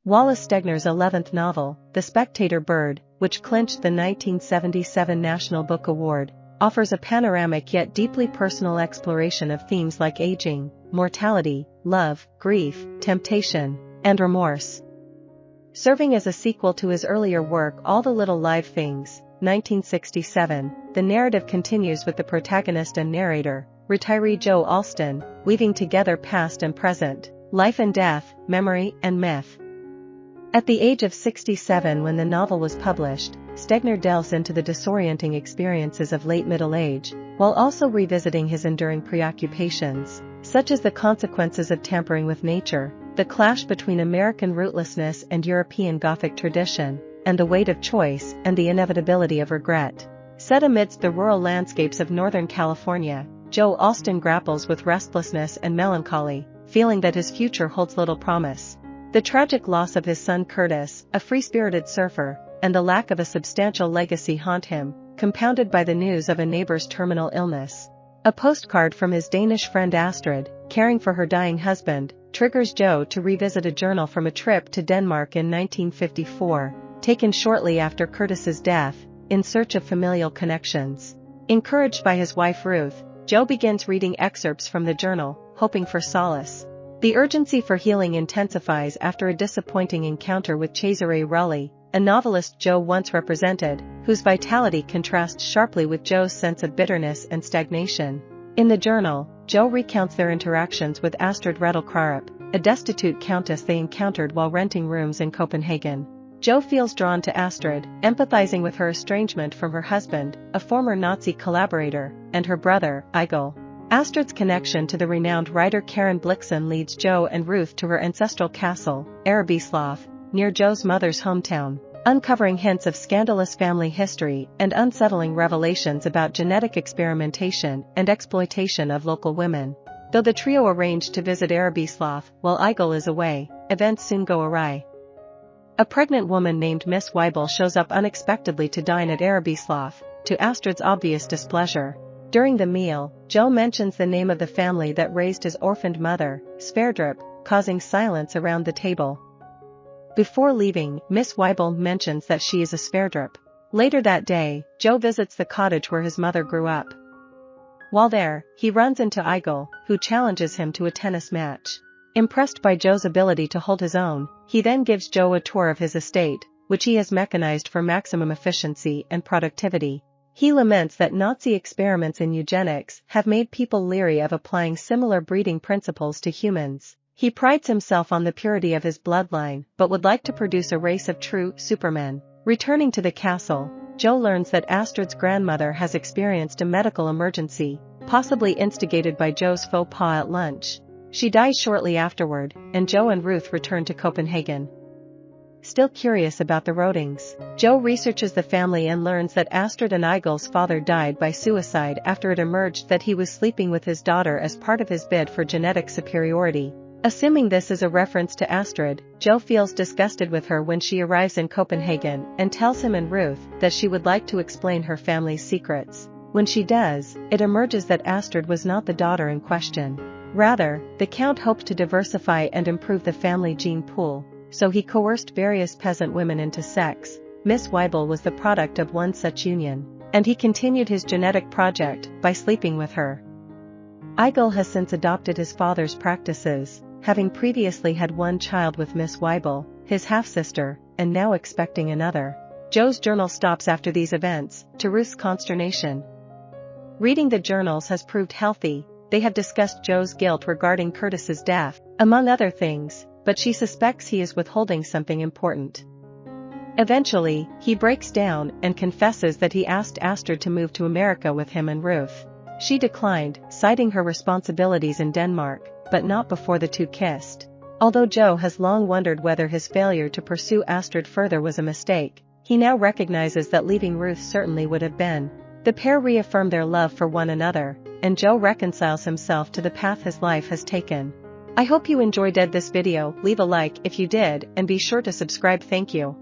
Wallace Stegner's 11th novel, The Spectator Bird, which clinched the 1977 National Book Award, offers a panoramic yet deeply personal exploration of themes like aging, mortality, love, grief, temptation, and remorse. Serving as a sequel to his earlier work All the Little Live Things, 1967, the narrative continues with the protagonist and narrator, retiree Joe Allston, weaving together past and present, life and death, memory and myth. At the age of 67 when the novel was published, Stegner delves into the disorienting experiences of late middle age, while also revisiting his enduring preoccupations, such as the consequences of tampering with nature, the clash between American rootlessness and European Gothic tradition, and the weight of choice and the inevitability of regret. Set amidst the rural landscapes of Northern California, Joe Allston grapples with restlessness and melancholy, feeling that his future holds little promise. The tragic loss of his son Curtis, a free-spirited surfer, and the lack of a substantial legacy haunt him, compounded by the news of a neighbor's terminal illness. A postcard from his Danish friend Astrid, caring for her dying husband, triggers Joe to revisit a journal from a trip to Denmark in 1954, taken shortly after Curtis's death, in search of familial connections. Encouraged by his wife Ruth, Joe begins reading excerpts from the journal, hoping for solace. The urgency for healing intensifies after a disappointing encounter with Cesare Rulli, a novelist Joe once represented, whose vitality contrasts sharply with Joe's sense of bitterness and stagnation. In the journal, Joe recounts their interactions with Astrid Rettelkrarup, a destitute countess they encountered while renting rooms in Copenhagen. Joe feels drawn to Astrid, empathizing with her estrangement from her husband, a former Nazi collaborator, and her brother, Igor. Astrid's connection to the renowned writer Karen Blixen leads Joe and Ruth to her ancestral castle, Arabislav, near Joe's mother's hometown, uncovering hints of scandalous family history and unsettling revelations about genetic experimentation and exploitation of local women. Though the trio arranged to visit Arabislav while Igor is away, events soon go awry. A pregnant woman named Miss Weibel shows up unexpectedly to dine at Arabislav, to Astrid's obvious displeasure. During the meal, Joe mentions the name of the family that raised his orphaned mother, Sverdrup, causing silence around the table. Before leaving, Miss Weibel mentions that she is a Sverdrup. Later that day, Joe visits the cottage where his mother grew up. While there, he runs into Igor, who challenges him to a tennis match. Impressed by Joe's ability to hold his own, he then gives Joe a tour of his estate, which he has mechanized for maximum efficiency and productivity. He laments that Nazi experiments in eugenics have made people leery of applying similar breeding principles to humans. He prides himself on the purity of his bloodline, but would like to produce a race of true supermen. Returning to the castle, Joe learns that Astrid's grandmother has experienced a medical emergency, possibly instigated by Joe's faux pas at lunch. She dies shortly afterward, and Joe and Ruth return to Copenhagen. Still curious about the Rodings, Joe researches the family and learns that Astrid and Igor's father died by suicide after it emerged that he was sleeping with his daughter as part of his bid for genetic superiority. Assuming this is a reference to Astrid, Joe feels disgusted with her when she arrives in Copenhagen and tells him and Ruth that she would like to explain her family's secrets. When she does, it emerges that Astrid was not the daughter in question. Rather, the Count hoped to diversify and improve the family gene pool, so he coerced various peasant women into sex. Miss Weibel was the product of one such union, and he continued his genetic project by sleeping with her. Igor has since adopted his father's practices, having previously had one child with Miss Weibel, his half-sister, and now expecting another. Joe's journal stops after these events, to Ruth's consternation. Reading the journals has proved healthy. They have discussed Joe's guilt regarding Curtis's death, among other things, but she suspects he is withholding something important. Eventually, he breaks down and confesses that he asked Astrid to move to America with him and Ruth. She declined, citing her responsibilities in Denmark, but not before the two kissed. Although Joe has long wondered whether his failure to pursue Astrid further was a mistake, he now recognizes that leaving Ruth certainly would have been. The pair reaffirm their love for one another, and Joe reconciles himself to the path his life has taken. I hope you enjoyed this video. Leave a like if you did, and be sure to subscribe. Thank you.